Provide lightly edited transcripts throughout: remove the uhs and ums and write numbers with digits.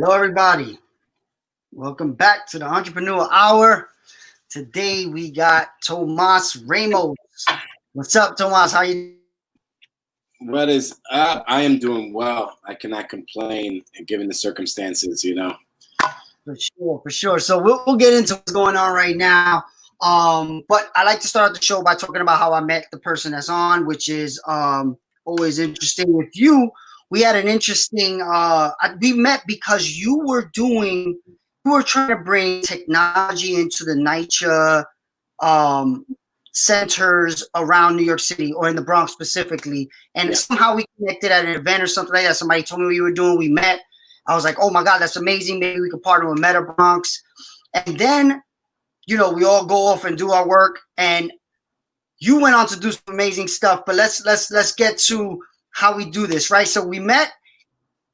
Hello, everybody. Welcome back to the Entrepreneur Hour. Today we got Tomas Ramos. What's up, Tomas? How you? What is up? I am doing well. I cannot complain, given the circumstances. For sure. So we'll get into what's going on right now. But I like to start the show by talking about how I met the person that's on, which is always interesting. With you, we had an interesting. We met because you were trying to bring technology into the NYCHA centers around New York City or in the Bronx specifically. And somehow we connected at an event or something like that. Somebody told me what you were doing. We met. I was like, oh my God, that's amazing. Maybe we could partner with Meta Bronx. And then, we all go off and do our work. And you went on to do some amazing stuff. But let's get to how we do this, right? So we met.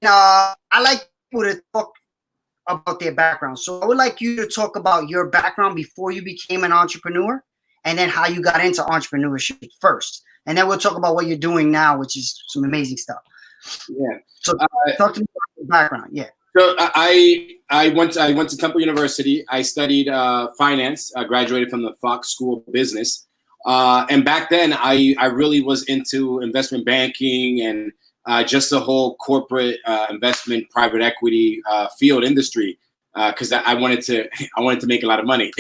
I like people to talk about their background. So I would like you to talk about your background before you became an entrepreneur, and then how you got into entrepreneurship first. And then we'll talk about what you're doing now, which is some amazing stuff. Yeah. So talk to me about your background. Yeah. So I went to Temple University. I studied finance. I graduated from the Fox School of Business. And back then, I really was into investment banking and just the whole corporate investment, private equity field industry, because I wanted to make a lot of money,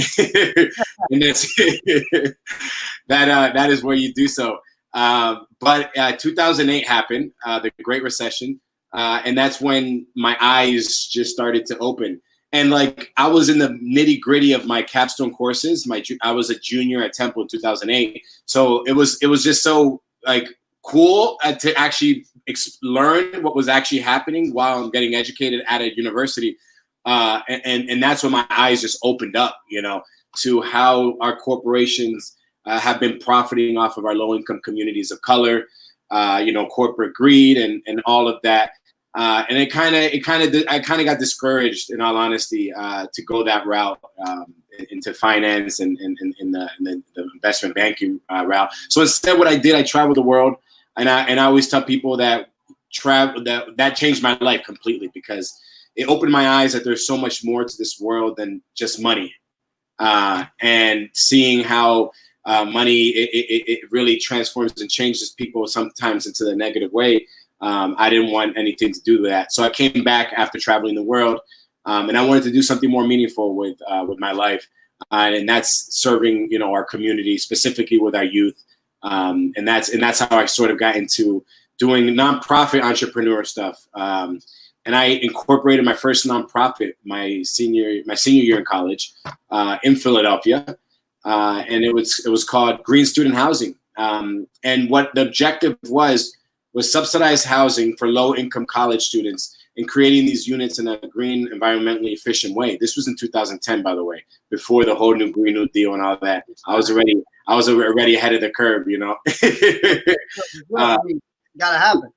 and that is where you do so. But 2008 happened, the Great Recession, and that's when my eyes just started to open. And I was in the nitty gritty of my capstone courses. I was a junior at Temple in 2008, so it was just so cool to actually learn what was actually happening while I'm getting educated at a university. And that's when my eyes just opened up, to how our corporations have been profiting off of our low-income communities of color, corporate greed and all of that. And I kind of got discouraged, in all honesty, to go that route into finance and the investment banking route. So instead, what I did, I traveled the world, and I always tell people that that changed my life completely, because it opened my eyes that there's so much more to this world than just money, and seeing how money it really transforms and changes people sometimes into the negative way. I didn't want anything to do with that, so I came back after traveling the world, and I wanted to do something more meaningful with my life, and that's serving our community, specifically with our youth, and that's how I sort of got into doing nonprofit entrepreneur stuff. And I incorporated my first nonprofit my senior year in college in Philadelphia, and it was called Green Student Housing. And what the objective was subsidized housing for low-income college students and creating these units in a green, environmentally efficient way. This was in 2010, by the way, before the whole new Green New Deal and all that. I was already ahead of the curve, Gotta happen.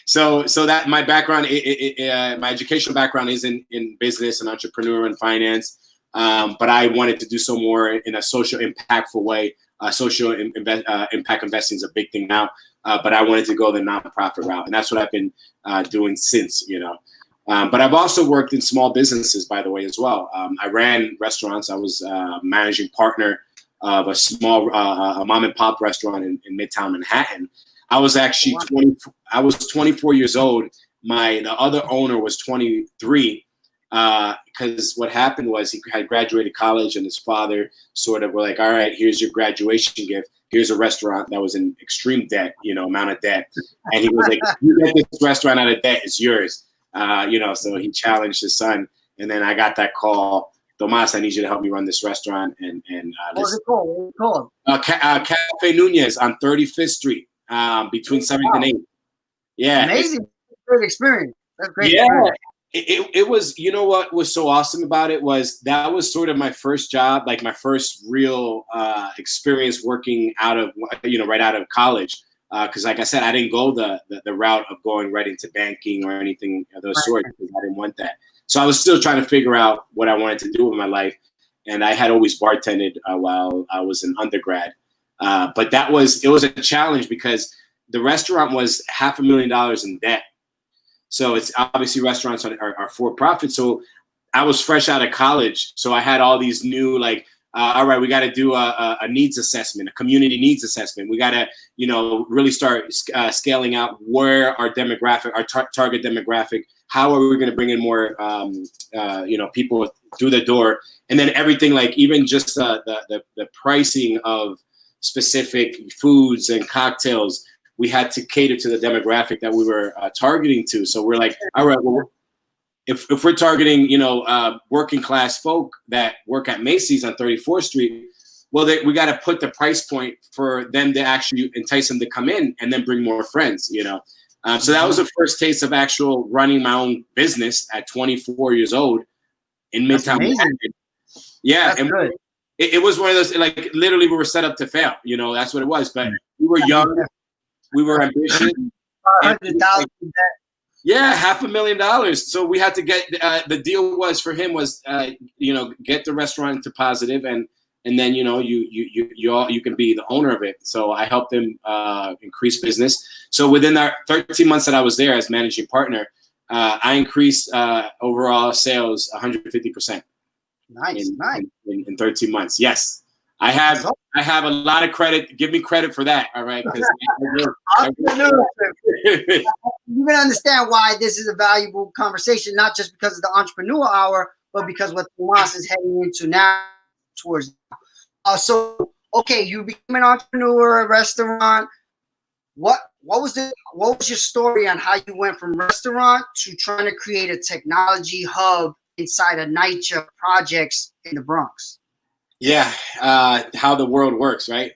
So that my background, my educational background is in business and entrepreneur and finance, but I wanted to do so more in a social impactful way. Social impact investing is a big thing now, but I wanted to go the nonprofit route, and that's what I've been doing since. But I've also worked in small businesses, by the way, as well. I ran restaurants. I was managing partner of a small a mom and pop restaurant in Midtown Manhattan. I was actually 24 years old. The other owner was 23, because what happened was he had graduated college, and his father sort of were like, all right, here's your graduation gift. Here's a restaurant that was in extreme debt, amount of debt. And he was like, you get this restaurant out of debt, it's yours. So he challenged his son. And then I got that call, Tomas, I need you to help me run this restaurant. And What's it called? Cafe Nunez on 35th Street, between 7th and 8th. Yeah. Amazing. Great experience. That's great. Yeah. Experience. It was, what was so awesome about it was that was sort of my first job, my first real experience working out of, right out of college. Because like I said, I didn't go the route of going right into banking or anything of those sorts, because I didn't want that. So I was still trying to figure out what I wanted to do with my life. And I had always bartended while I was an undergrad. But it was a challenge, because the restaurant was $500,000 in debt. So it's obviously restaurants are for profit. So I was fresh out of college. So I had all these new, like, all right, we got to do a needs assessment, a community needs assessment. We got to, really start scaling out where our demographic, our target demographic, how are we going to bring in more, people through the door, and then everything, like even just the pricing of specific foods and cocktails, we had to cater to the demographic that we were targeting to. So we're like, all right, well, if we're targeting, working class folk that work at Macy's on 34th Street, well, we got to put the price point for them to actually entice them to come in and then bring more friends, So that was the first taste of actual running my own business at 24 years old in Midtown Manhattan. Yeah, that's good. It was one of those, like, literally we were set up to fail. That's what it was. But we were young, we were ambitious. $100,000. Yeah, $500,000. So we had to get the deal was for him was get the restaurant to positive, and then you can be the owner of it. So I helped him increase business. So within that 13 months that I was there as managing partner, I increased overall sales 150%. Nice. In 13 months. Yes. I have a lot of credit. Give me credit for that. All right. You can understand why this is a valuable conversation, not just because of the entrepreneur hour, but because what Tomas is heading into now towards. So, okay, you became an entrepreneur, a restaurant. What was your story on how you went from restaurant to trying to create a technology hub inside of NYCHA projects in the Bronx? Yeah, how the world works, right?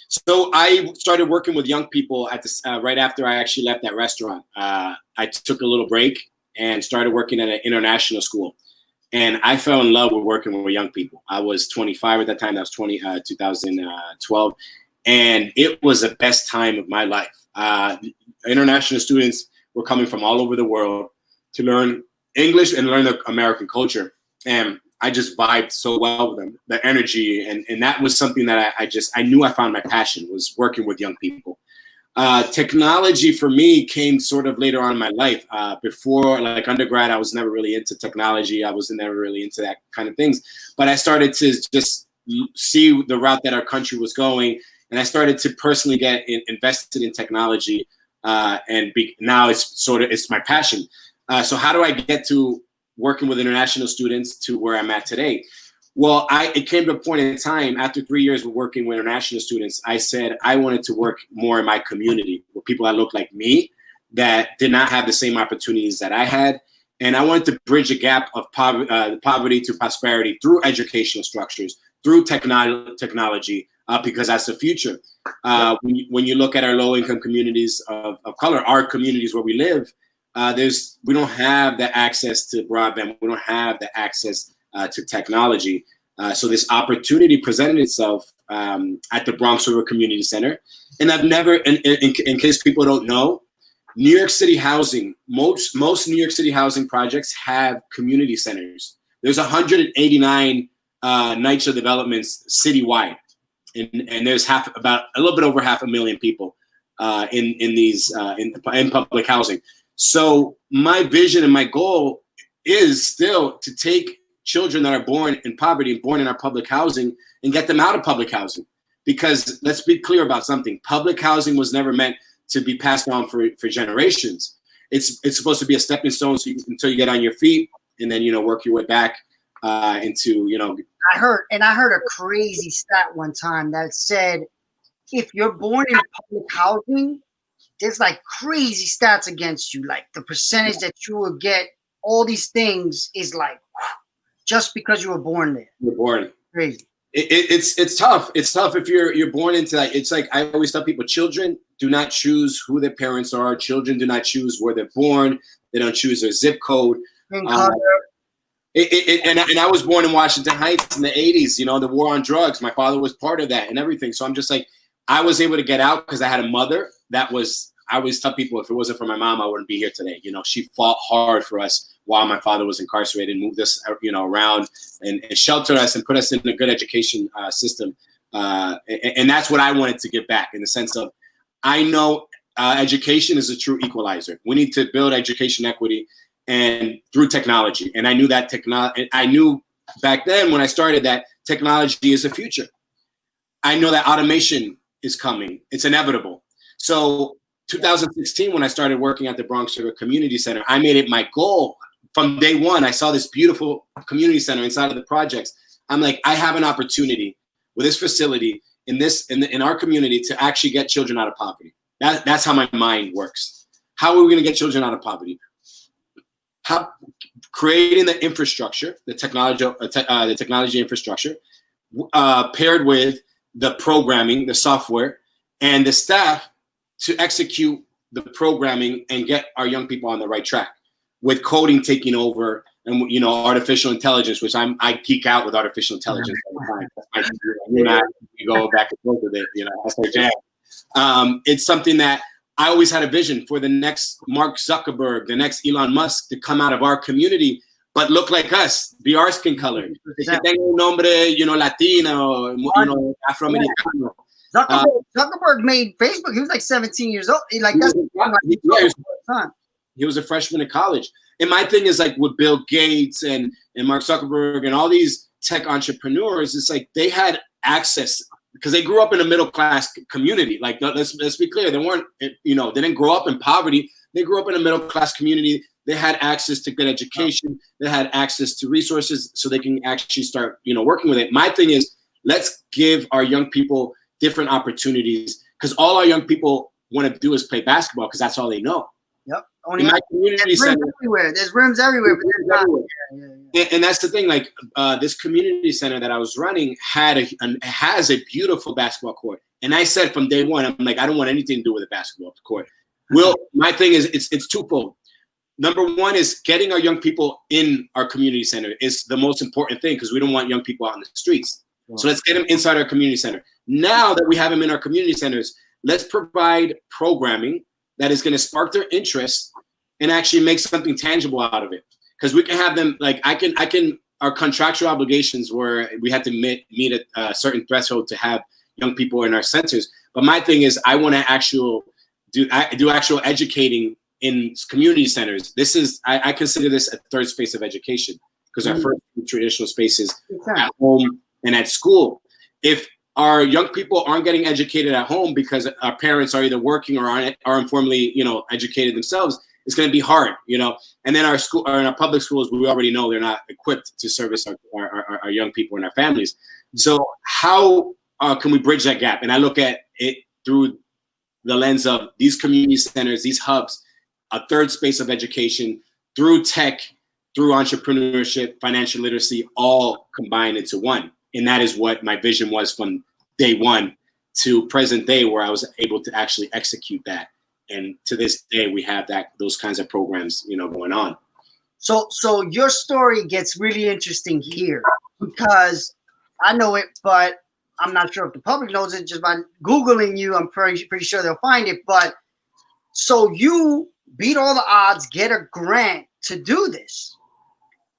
So I started working with young people at this right after I actually left that restaurant. I took a little break and started working at an international school, and I fell in love with working with young people. I was 25 at that time. That was 2012, and it was the best time of my life. International students were coming from all over the world to learn English and learn the American culture, and I just vibed so well with them, the energy. And that was something that I knew I found my passion, was working with young people. Technology for me came sort of later on in my life. Before, like undergrad, I was never really into technology. I was never really into that kind of things. But I started to just see the route that our country was going. And I started to personally get invested in technology. Now it's my passion. So how do I get to working with international students to where I'm at today? Well, it came to a point in time after 3 years of working with international students, I said I wanted to work more in my community with people that looked like me, that did not have the same opportunities that I had. And I wanted to bridge a gap of poverty to prosperity through educational structures, through technology, because that's the future. When you look at our low-income communities of color, our communities where we live, we don't have the access to broadband. We don't have the access to technology. So this opportunity presented itself at the Bronx River Community Center. And I've never, in case people don't know, New York City housing, most New York City housing projects have community centers. There's 189 NYCHA developments citywide. And there's a little bit over 500,000 people in public housing. So my vision and my goal is still to take children that are born in poverty and born in our public housing and get them out of public housing. Because let's be clear about something. Public housing was never meant to be passed on for generations. It's supposed to be a stepping stone until you get on your feet and then, work your way back into. I heard a crazy stat one time that said, if you're born in public housing, there's like crazy stats against you. Like the percentage that you will get all these things is like just because you were born there. You're born. Crazy. It's tough. It's tough if you're born into that. It's like I always tell people, children do not choose who their parents are. Children do not choose where they're born. They don't choose their zip code. And I was born in Washington Heights in the 80s, the war on drugs. My father was part of that and everything. So I'm just like, I was able to get out because I had a mother I always tell people, if it wasn't for my mom, I wouldn't be here today. She fought hard for us while my father was incarcerated, moved us, around and sheltered us and put us in a good education system. And that's what I wanted to give back, in the sense of, I know education is a true equalizer. We need to build education equity and through technology. And I knew that I knew back then when I started that technology is the future. I know that automation is coming. It's inevitable. So 2016, when I started working at the Bronx River Community Center, I made it my goal from day one. I saw this beautiful community center inside of the projects. I'm like, I have an opportunity with this facility in our community to actually get children out of poverty. That's how my mind works. How are we going to get children out of poverty? Creating the infrastructure, the technology infrastructure, paired with the programming, the software, and the staff to execute the programming and get our young people on the right track. With coding taking over, and artificial intelligence, which I geek out with artificial intelligence all the time. You go back and forth with it. That's my jam. It's something that I always had a vision for the next Mark Zuckerberg, the next Elon Musk to come out of our community, but look like us, be our skin color. Que tenga un nombre, Latino, Afroamericano. Zuckerberg made Facebook. He was like 17 years old. He was a freshman in college. And my thing is like with Bill Gates and Mark Zuckerberg and all these tech entrepreneurs, it's like they had access because they grew up in a middle class community. Like let's be clear, they weren't they didn't grow up in poverty. They grew up in a middle class community. They had access to good education. They had access to resources so they can actually start working with it. My thing is let's give our young people different opportunities because all our young people want to do is play basketball because that's all they know. Yep. In my community center, there's rooms everywhere. And that's the thing. Like this community center that I was running has a beautiful basketball court. And I said from day one, I'm like, I don't want anything to do with a basketball court. My thing is it's twofold. Number one is getting our young people in our community center is the most important thing because we don't want young people out in the streets. Wow. So let's get them inside our community center. Now that we have them in our community centers, let's provide programming that is going to spark their interest and actually make something tangible out of it. Because we can have them like our contractual obligations where we have to meet a certain threshold to have young people in our centers. But my thing is I want to do actual educating in community centers. I consider this a third space of education because our first two traditional spaces at home and at school. If our young people aren't getting educated at home because our parents are either working or are informally, educated themselves, it's going to be hard, And then in our public schools, we already know they're not equipped to service our young people and our families. So how can we bridge that gap? And I look at it through the lens of these community centers, these hubs, a third space of education through tech, through entrepreneurship, financial literacy, all combined into one. And that is what my vision was from day one to present day, where I was able to actually execute that. And to this day, we have those kinds of programs, going on. So your story gets really interesting here because I know it, but I'm not sure if the public knows it. Just by Googling you, I'm pretty sure they'll find it. But so you beat all the odds, get a grant to do this.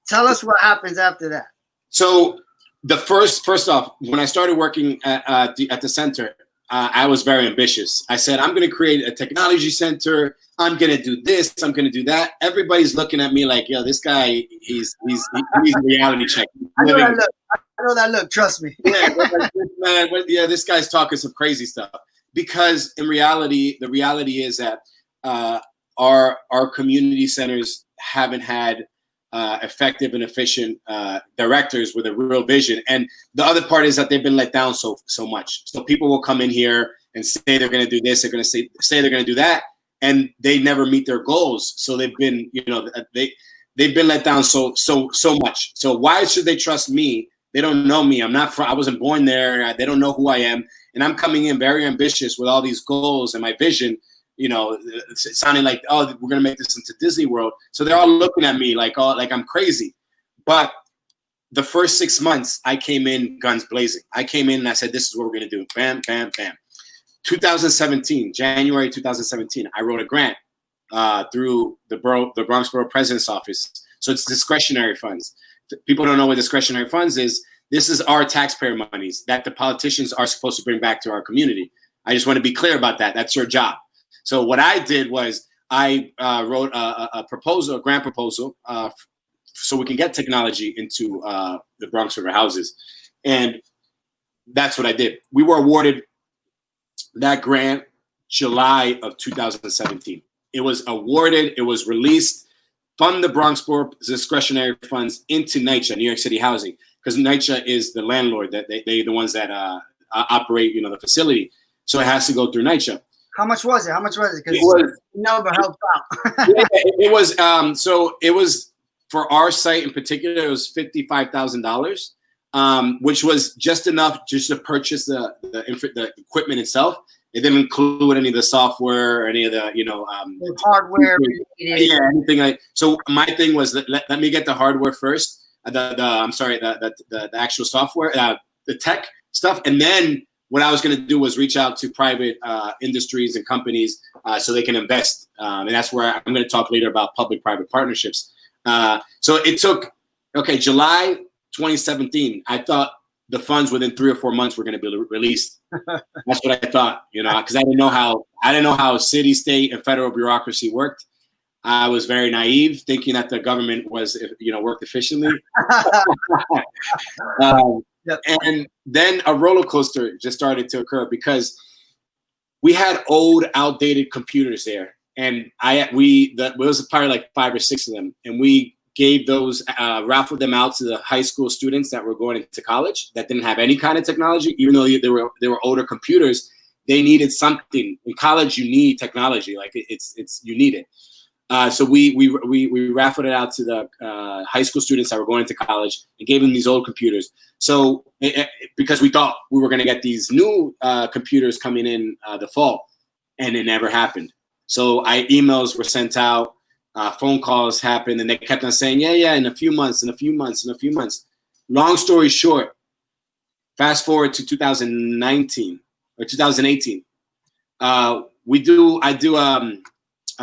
Tell us what happens after that. So the first off, when I started working at the center, I was very ambitious. I said, I'm going to create a technology center. I'm going to do this. I'm going to do that. Everybody's looking at me like, yo, this guy, he's reality check. I know that look. Trust me. This guy's talking some crazy stuff. Because in reality, the reality is that our community centers haven't had effective and efficient directors with a real vision. And the other part is that they've been let down so much. So people will come in here and say they're going to do this, they're going to say they're going to do that, and they never meet their goals. So they've been, they've been let down so much. So why should they trust me? They don't know me. I wasn't born there. They don't know who I am. And I'm coming in very ambitious with all these goals and my vision. It's sounding like, oh, we're going to make this into Disney World. So they're all looking at me like I'm crazy. But the first 6 months, I came in guns blazing. I came in and I said, this is what we're going to do. Bam, bam, bam. 2017, January 2017, I wrote a grant through the Bronx Borough President's Office. So it's discretionary funds. People don't know what discretionary funds is. This is our taxpayer monies that the politicians are supposed to bring back to our community. I just want to be clear about that. That's your job. So what I did was I wrote a proposal, a grant proposal, so we can get technology into the Bronx River houses. And that's what I did. We were awarded that grant July of 2017. It was awarded, it was released from the Bronx Board discretionary funds into NYCHA, New York City Housing, because NYCHA is the landlord, that they the ones that operate, the facility. So it has to go through NYCHA. How much was it? How much was it? Because the number helped out. Yeah, it was so it was for our site in particular, it was $55,000, which was just enough just to purchase the equipment itself. It didn't include any of the software or any of the the hardware. Yeah, anything like. So my thing was that let me get the hardware first. The actual software, the tech stuff, and then what I was going to do was reach out to private industries and companies so they can invest, and that's where I'm going to talk later about public-private partnerships. So it took July 2017. I thought the funds within 3 or 4 months were going to be released. That's what I thought, because I didn't know how city, state, and federal bureaucracy worked. I was very naive, thinking that the government was, worked efficiently. Yep. And then a roller coaster just started to occur because we had old, outdated computers there, and it was probably like 5 or 6 of them, and we gave those, raffled them out to the high school students that were going into college that didn't have any kind of technology, even though they were older computers. They needed something. In college, you need technology, like you need it. So we raffled it out to the high school students that were going to college and gave them these old computers. So because we thought we were going to get these new computers coming in the fall, and it never happened. So emails were sent out, phone calls happened, and they kept on saying, yeah, in a few months. Long story short, fast forward to 2019 or 2018. I do a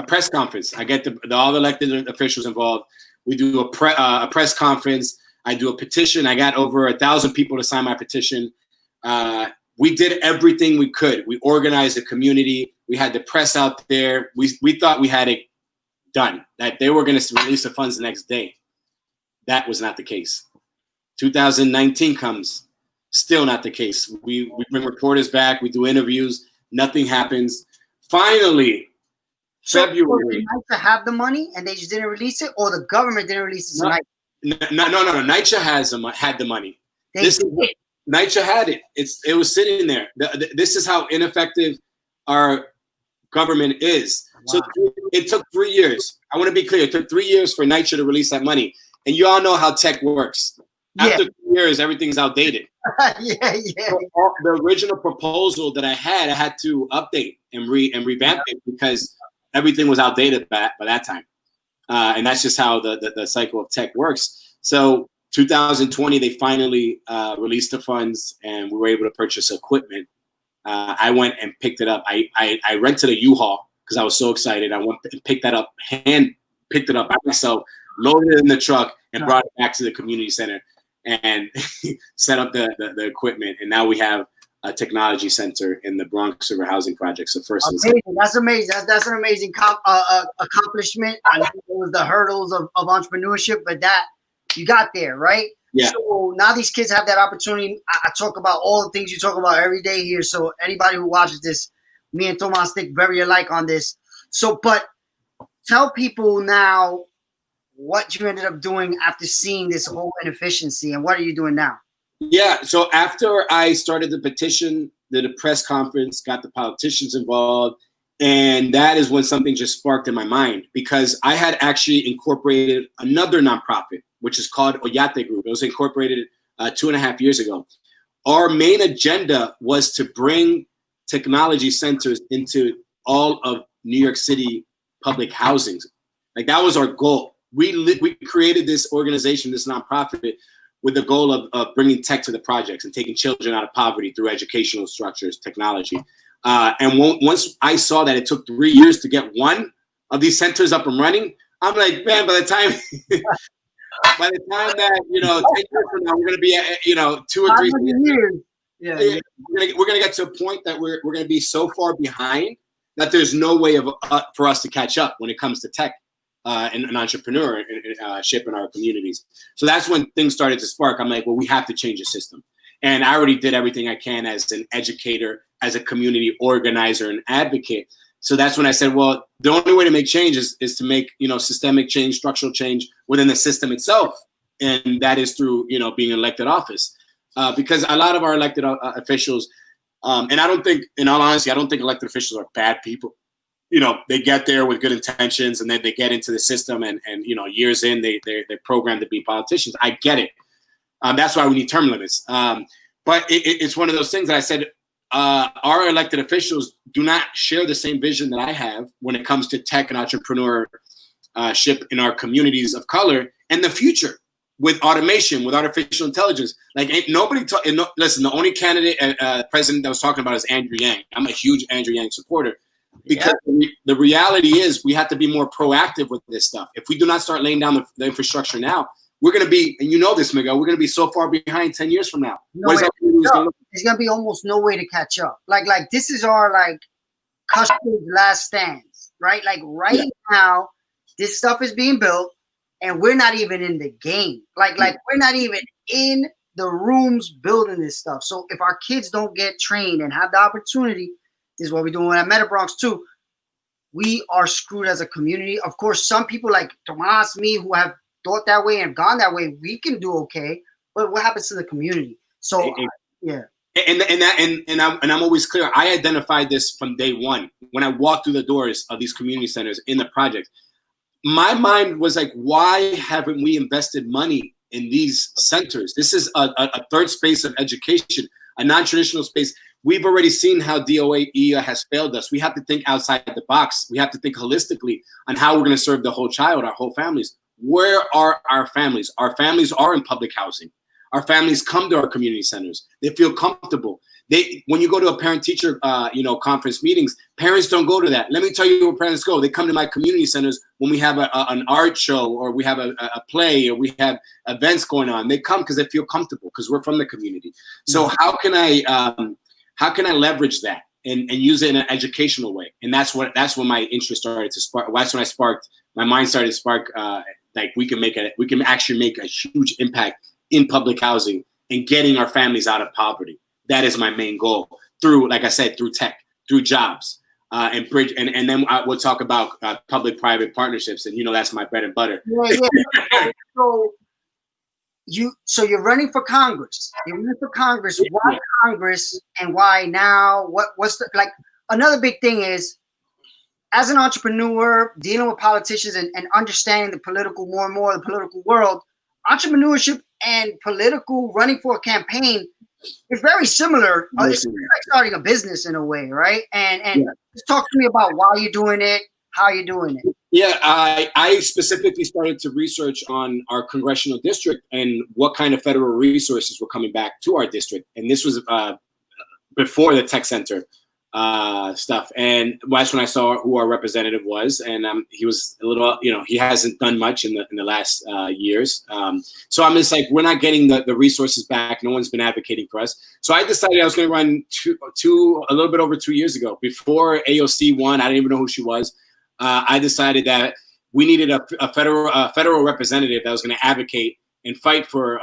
press conference. I get all the elected officials involved. We do a press conference. I do a petition. I got over 1,000 people to sign my petition. We did everything we could. We organized the community. We had the press out there. We thought we had it done, that they were going to release the funds the next day. That was not the case. 2019 comes, still not the case. We bring reporters back. We do interviews. Nothing happens. Finally, February. NYCHA have the money and they just didn't release it, or the government didn't release it? No. NYCHA had the money. NYCHA had it. It was sitting there. This is how ineffective our government is. Wow. So it took 3 years. I want to be clear. It took 3 years for NYCHA to release that money. And you all know how tech works. After 3 years, everything's outdated. Yeah. So the original proposal that I had to update and revamp it because everything was outdated by that time. And that's just how the cycle of tech works. So 2020, they finally released the funds and we were able to purchase equipment. I went and picked it up. I rented a U-Haul because I was so excited. I went and picked it up by myself, loaded it in the truck, and brought it back to the community center and set up the equipment. And now we have a technology center in the Bronx River Housing Project. So first, that's amazing. That's an amazing accomplishment. I know it was the hurdles of entrepreneurship, but that you got there, right? Yeah. So now these kids have that opportunity. I talk about all the things you talk about every day here. So anybody who watches this, me and Tomas think very alike on this. So, but tell people now what you ended up doing after seeing this whole inefficiency, and what are you doing now? Yeah, so after I started the petition, did a press conference, got the politicians involved, and that is when something just sparked in my mind, because I had actually incorporated another nonprofit, which is called Oyate Group. It was incorporated 2.5 years ago. Our main agenda was to bring technology centers into all of New York City public housings. Like, that was our goal. We created this organization, this nonprofit, with the goal of bringing tech to the projects and taking children out of poverty through educational structures, technology. And once I saw that it took 3 years to get one of these centers up and running, I'm like, man, by the time that, 10 years from now, we're going to be at, 2 or 3 years. Yeah. We're going to get to a point that we're going to be so far behind that there's no way of for us to catch up when it comes to tech and entrepreneurship in our communities. So that's when things started to spark. I'm like, well, we have to change the system. And I already did everything I can as an educator, as a community organizer and advocate. So that's when I said, well, the only way to make change is to make, systemic change, structural change within the system itself. And that is through, being elected office. Because a lot of our elected officials, and I don't think, in all honesty, I don't think elected officials are bad people. They get there with good intentions and then they get into the system and years in, they're programmed to be politicians. I get it. That's why we need term limits. But it's one of those things that I said, our elected officials do not share the same vision that I have when it comes to tech and entrepreneurship in our communities of color and the future with automation, with artificial intelligence. Like, ain't nobody listen, the only candidate president that was talking about is Andrew Yang. I'm a huge Andrew Yang supporter. Because the reality is we have to be more proactive with this stuff. If we do not start laying down the infrastructure now, we're going to be, and this, Miguel, we're going to be so far behind 10 years from now. There's going to be almost no way to catch up. Like this is our customer's last stands, right? Now, this stuff is being built and we're not even in the game. Like we're not even in the rooms building this stuff. So if our kids don't get trained and have the opportunity, this is what we're doing at Meta Bronx too, we are screwed as a community. Of course, some people like Tomas, me, who have thought that way and gone that way, we can do okay. But what happens to the community? So yeah. And I'm always clear. I identified this from day one when I walked through the doors of these community centers in the project. My mind was like, why haven't we invested money in these centers? This is a third space of education, a non-traditional space. We've already seen how DOE has failed us. We have to think outside the box. We have to think holistically on how we're going to serve the whole child, our whole families. Where are our families? Our families are in public housing. Our families come to our community centers. They feel comfortable. When you go to a parent-teacher, conference meetings, parents don't go to that. Let me tell you where parents go. They come to my community centers when we have an art show or we have a play or we have events going on. They come because they feel comfortable because we're from the community. So how can I leverage that and use it in an educational way? And that's when my interest started to spark. That's when my mind started to spark. We can actually make a huge impact in public housing and getting our families out of poverty. That is my main goal through, like I said, through tech, through jobs, and bridge. And then we'll talk about public-private partnerships. And that's my bread and butter. Yeah. So you're running for Congress. You're running for Congress. Why Congress and why now? What's another big thing is, as an entrepreneur dealing with politicians and understanding the political world, entrepreneurship and political running for a campaign is very similar. It's like starting a business in a way, right? And just talk to me about why you're doing it, how you're doing it. Yeah, I specifically started to research on our congressional district and what kind of federal resources were coming back to our district. And this was before the tech center stuff. And that's when I saw who our representative was. And he was a little, he hasn't done much in the last years. So I'm just like, we're not getting the resources back. No one's been advocating for us. So I decided I was going to run a little bit over 2 years ago. Before AOC won, I didn't even know who she was. I decided that we needed a federal representative that was going to advocate and fight for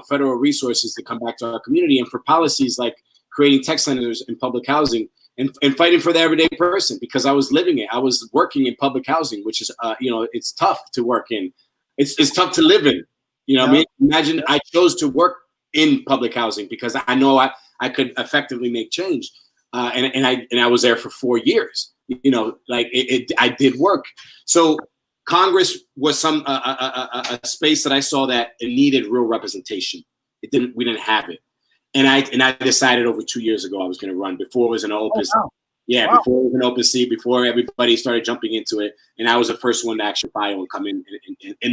federal resources to come back to our community and for policies like creating tech centers in public housing and fighting for the everyday person, because I was living it. I was working in public housing, which is it's tough to work in. It's tough to live in. I mean, imagine I chose to work in public housing because I know I could effectively make change, and I was there for 4 years. I did work. So Congress was a space that I saw that it needed real representation. We didn't have it. And I decided over 2 years ago I was going to run before it was an open seat. Yeah, wow. Before it was an open seat, before everybody started jumping into it. And I was the first one to actually file and come in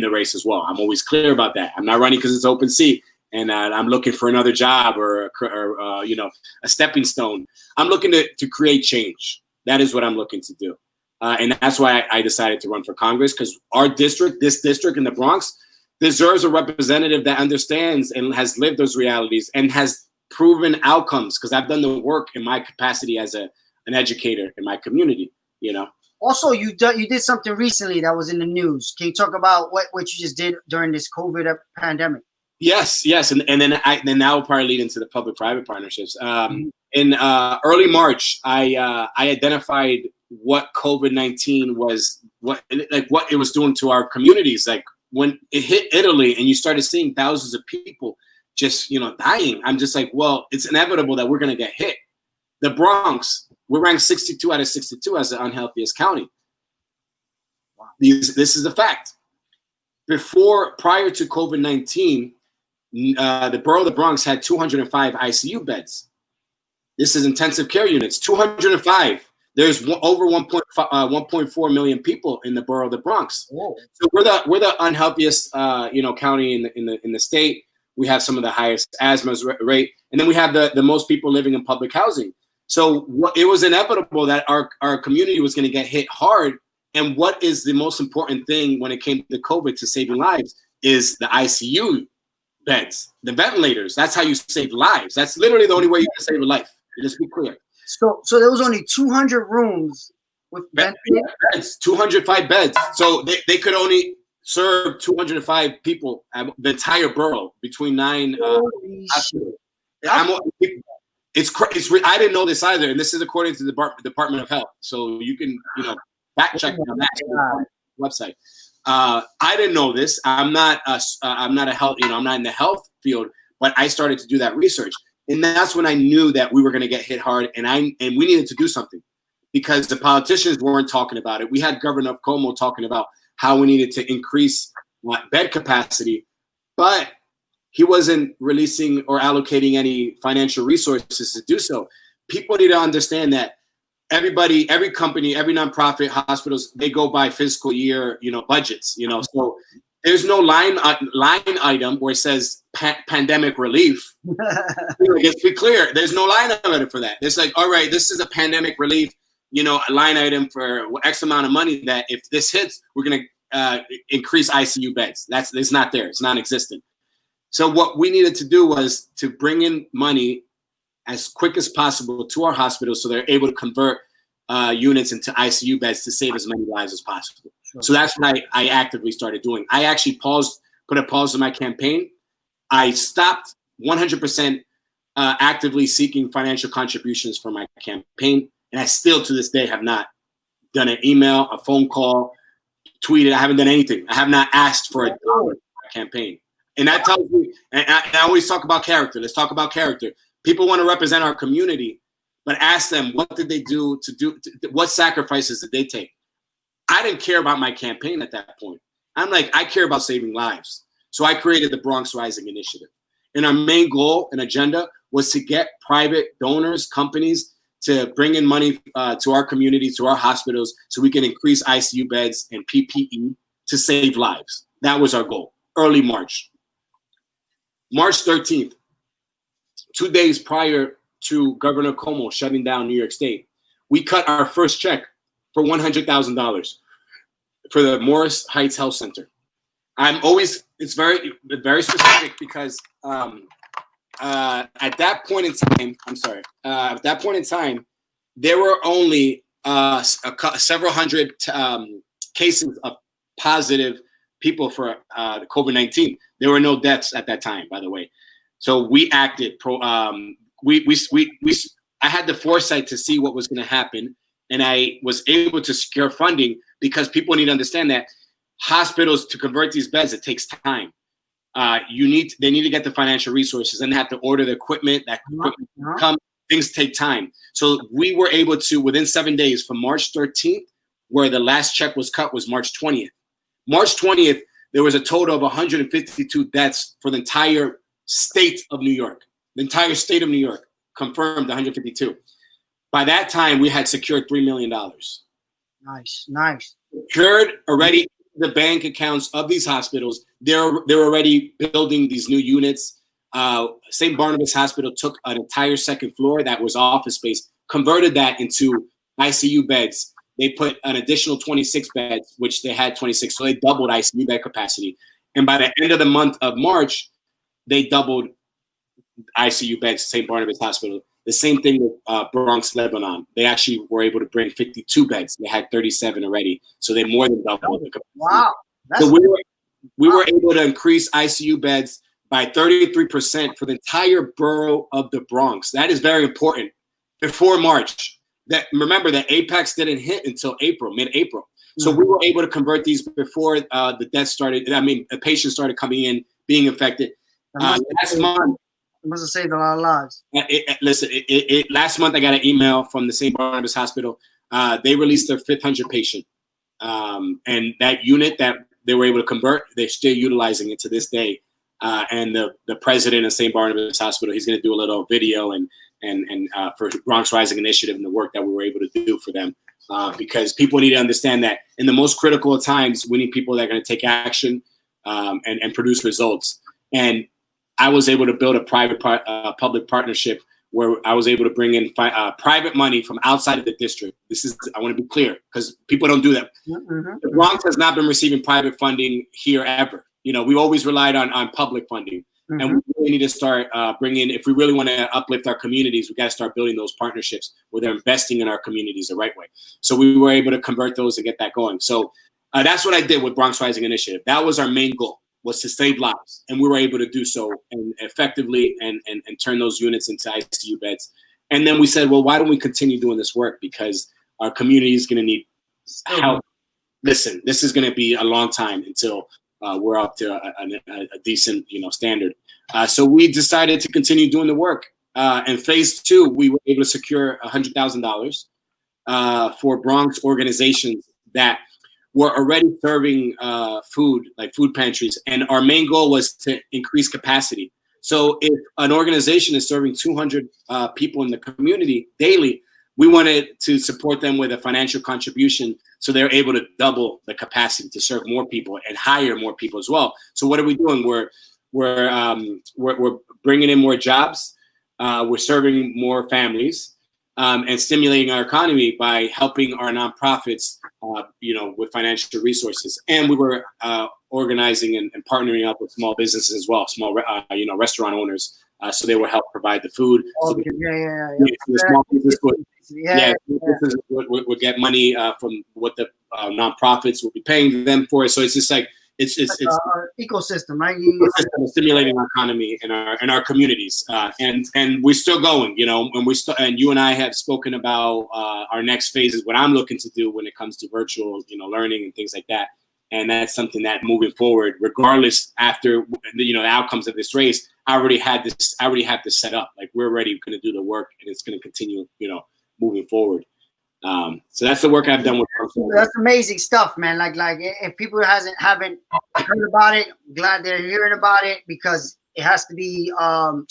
the race as well. I'm always clear about that. I'm not running because it's open seat and I'm looking for another job or a stepping stone. I'm looking to create change. That is what I'm looking to do. And that's why I decided to run for Congress, because this district in the Bronx, deserves a representative that understands and has lived those realities and has proven outcomes, because I've done the work in my capacity as an educator in my community. you know. Also, you did something recently that was in the news. Can you talk about what you just did during this COVID pandemic? Yes, and then that will probably lead into the public-private partnerships. In early March, I identified what COVID-19 was, what it was doing to our communities. Like when it hit Italy, and you started seeing thousands of people just dying. I'm just like, well, it's inevitable that we're gonna get hit. The Bronx, we're ranked 62 out of 62 as the unhealthiest county. Wow. This is a fact. Prior to COVID-19. The borough of the Bronx had 205 ICU beds. This is intensive care units, 205. There's over 1.4 million people in the borough of the Bronx. Whoa. So we're the unhealthiest county in the state. We have some of the highest asthma rate, and then we have the most people living in public housing. So it was inevitable that our community was going to get hit hard. And what is the most important thing when it came to COVID to saving lives is the ICU beds, the ventilators. That's how you save lives. That's literally the only way you can save a life. Just be clear. So there was only 200 rooms with beds, 205 beds. So they could only serve 205 people at the entire borough between 9 hospitals. It's I didn't know this either, and this is according to the Department of Health. So you can fact check on that website. I didn't know this. I'm not a health, I'm not in the health field, but I started to do that research, and that's when I knew that we were going to get hit hard, and we needed to do something because the politicians weren't talking about it. We had Governor Cuomo talking about how we needed to increase bed capacity, but he wasn't releasing or allocating any financial resources to do so. People need to understand that everybody, every company, every nonprofit, hospitals, they go by fiscal year, budgets, So there's no line item where it says pandemic relief. Let's be clear. There's no line item for that. It's like, all right, this is a pandemic relief, a line item for X amount of money that if this hits, we're going to increase ICU beds. It's not there. It's non-existent. So what we needed to do was to bring in money as quick as possible to our hospitals so they're able to convert units into ICU beds to save as many lives as possible. Sure. So that's what I actively started doing. I actually put a pause on my campaign. I stopped 100% actively seeking financial contributions for my campaign. And I still to this day have not done an email, a phone call, tweeted. I haven't done anything. I have not asked for a dollar for my campaign. And that tells me, and I always talk about character. Let's talk about character. People want to represent our community, but ask them, what did they do what sacrifices did they take? I didn't care about my campaign at that point. I'm like, I care about saving lives. So I created the Bronx Rising Initiative. And our main goal and agenda was to get private donors, companies, to bring in money to our community, to our hospitals, so we can increase ICU beds and PPE to save lives. That was our goal, early March. March 13th, 2 days prior to Governor Cuomo shutting down New York State, we cut our first check for $100,000 for the Morris Heights Health Center. It's very, very specific because at that point in time, there were only several hundred cases of positive people for COVID-19. There were no deaths at that time, by the way. So we acted. I had the foresight to see what was going to happen, and I was able to secure funding because people need to understand that hospitals, to convert these beds, it takes time. They need to get the financial resources, and they have to order the equipment. That equipment come. Things take time. So we were able to, within 7 days, from March 13th, where the last check was cut, was March 20th. March 20th, there was a total of 152 deaths for the entire state of New York. The entire state of New York confirmed 152. By that time, we had secured $3 million. Nice. Secured already the bank accounts of these hospitals. They're already building these new units. St. Barnabas Hospital took an entire second floor that was office space, converted that into ICU beds. They put an additional 26 beds, which they had 26, so they doubled ICU bed capacity. And by the end of the month of March, they doubled ICU beds at St. Barnabas Hospital. The same thing with Bronx, Lebanon. They actually were able to bring 52 beds. They had 37 already, so they more than doubled the capacity. Wow. So we were able to increase ICU beds by 33% for the entire borough of the Bronx. That is very important. Before March, remember that Apex didn't hit until April, mid-April. So we were able to convert these before the deaths started. I mean, the patients started coming in, being infected. Last month, it must have saved a lot of lives. Last month I got an email from the St. Barnabas Hospital. They released their 500 patient, and that unit that they were able to convert, they're still utilizing it to this day. And the president of St. Barnabas Hospital, he's going to do a little video and for Bronx Rising Initiative and the work that we were able to do for them. Because people need to understand that in the most critical of times, we need people that are going to take action and produce results. And I was able to build a private public partnership where I was able to bring in private money from outside of the district. I want to be clear because people don't do that. The Bronx has not been receiving private funding here ever. You know, we always relied on public funding. And we really need to start bringing, if we really want to uplift our communities, we got to start building those partnerships where they're investing in our communities the right way. So we were able to convert those and get that going. So that's what I did with Bronx Rising Initiative. That was our main goal, was to save lives. And we were able to do so and effectively and turn those units into ICU beds. And then we said, well, why don't we continue doing this work? Because our community is going to need help. Listen, this is going to be a long time until we're up to a decent, standard. So we decided to continue doing the work. And phase 2, we were able to secure $100,000 for Bronx organizations that were already serving food, like food pantries. And our main goal was to increase capacity. So if an organization is serving 200 people in the community daily, we wanted to support them with a financial contribution so they're able to double the capacity to serve more people and hire more people as well. So what are we doing? We're bringing in more jobs. We're serving more families and stimulating our economy by helping our nonprofits, with financial resources. And we were organizing and partnering up with small businesses as well, small, restaurant owners. So they will help provide the food. So the small business would get money from what the nonprofits will be paying them for. So it's just like it's ecosystem, right? Ecosystem stimulating our economy and our communities. And we're still going, and you and I have spoken about our next phases, what I'm looking to do when it comes to virtual, learning and things like that. And that's something that moving forward, regardless after the outcomes of this race, I already had this set up. Like we're already going to do the work, and it's going to continue, moving forward. So that's the work I've done with. That's amazing stuff, man. Like if people haven't heard about it, I'm glad they're hearing about it because it has to be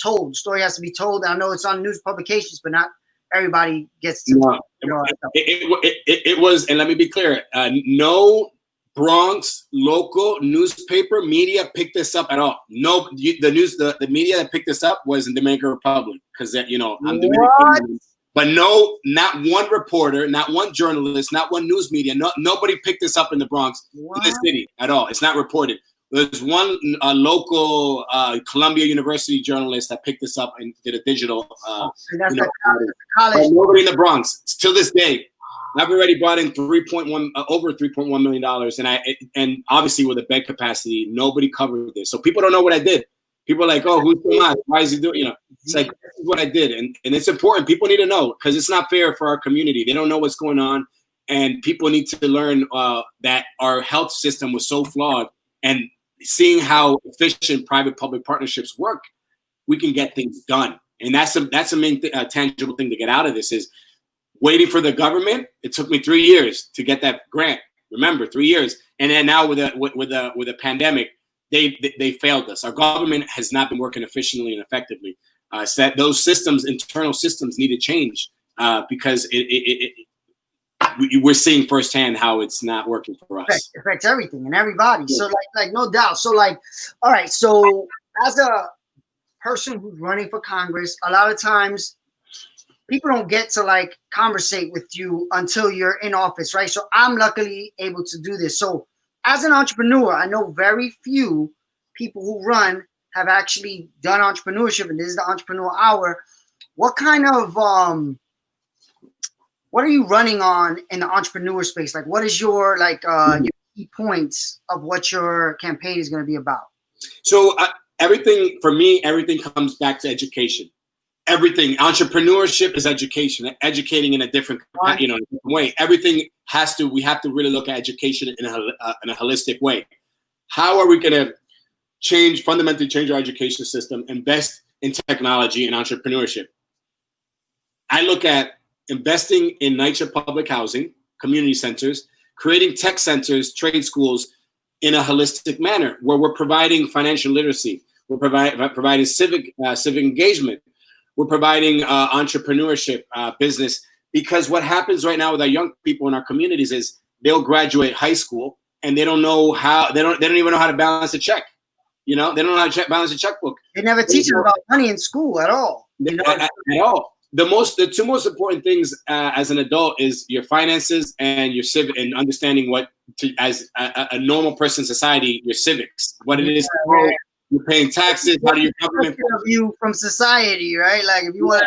told. The story has to be told. I know it's on news publications, but not everybody gets to. No, it was, and let me be clear. No Bronx local newspaper media picked this up at all. No, the media that picked this up was in Dominican Republic because I'm Dominican. But no, not one reporter, not one journalist, not one news media. Nobody picked this up in the Bronx, in the city at all. It's not reported. There's one local Columbia University journalist that picked this up and did a digital. College. But nobody in the Bronx till this day. I've already brought in over $3.1 million, and obviously with a bed capacity, nobody covered this. So people don't know what I did. People are like, oh, who's Tomas? Why is he doing? It's like this is what I did, and it's important. People need to know because it's not fair for our community. They don't know what's going on, and people need to learn that our health system was so flawed. And seeing how efficient private-public partnerships work, we can get things done. And that's a main tangible thing to get out of this is. Waiting for the government, it took me 3 years to get that grant. Remember, 3 years, and then now with a pandemic, they failed us. Our government has not been working efficiently and effectively. So that those internal systems, need to change because we're seeing firsthand how it's not working for us. It affects everything and everybody. Yeah. So like no doubt. So all right. So as a person who's running for Congress, a lot of times. People don't get to conversate with you until you're in office, right? So I'm luckily able to do this. So as an entrepreneur, I know very few people who run have actually done entrepreneurship, and this is the entrepreneur hour. what kind of what are you running on in the entrepreneur space? Like, what is your your key points of what your campaign is going to be about? So everything for me, everything comes back to education. Everything, entrepreneurship is education, educating in a different, in a different way. Everything we have to really look at education in a holistic way. How are we going to fundamentally change our education system, invest in technology and entrepreneurship? I look at investing in NYCHA public housing, community centers, creating tech centers, trade schools in a holistic manner where we're providing financial literacy, we're providing civic engagement, we're providing entrepreneurship, business, because what happens right now with our young people in our communities is they'll graduate high school and they don't know how, they don't even know how to balance a check. They don't know how to balance a checkbook. They never teach them about money in school at all. At all. The two most important things as an adult is your finances and your civic, and understanding as a normal person in society, your civics, what it is. You're paying taxes. How do your government view from society, right? Like if you want.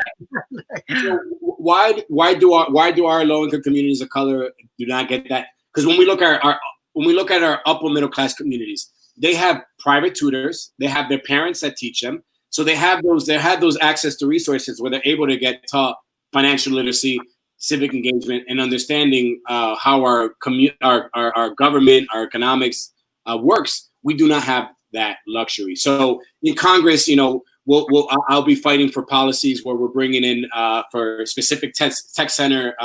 So why do our low income communities of color do not get that? Because when we look at our upper middle class communities, they have private tutors. They have their parents that teach them. So they have those access to resources where they're able to get taught financial literacy, civic engagement, and understanding how our government, our economics works. We do not have that luxury. So in Congress, I'll be fighting for policies where we're bringing in for specific tech center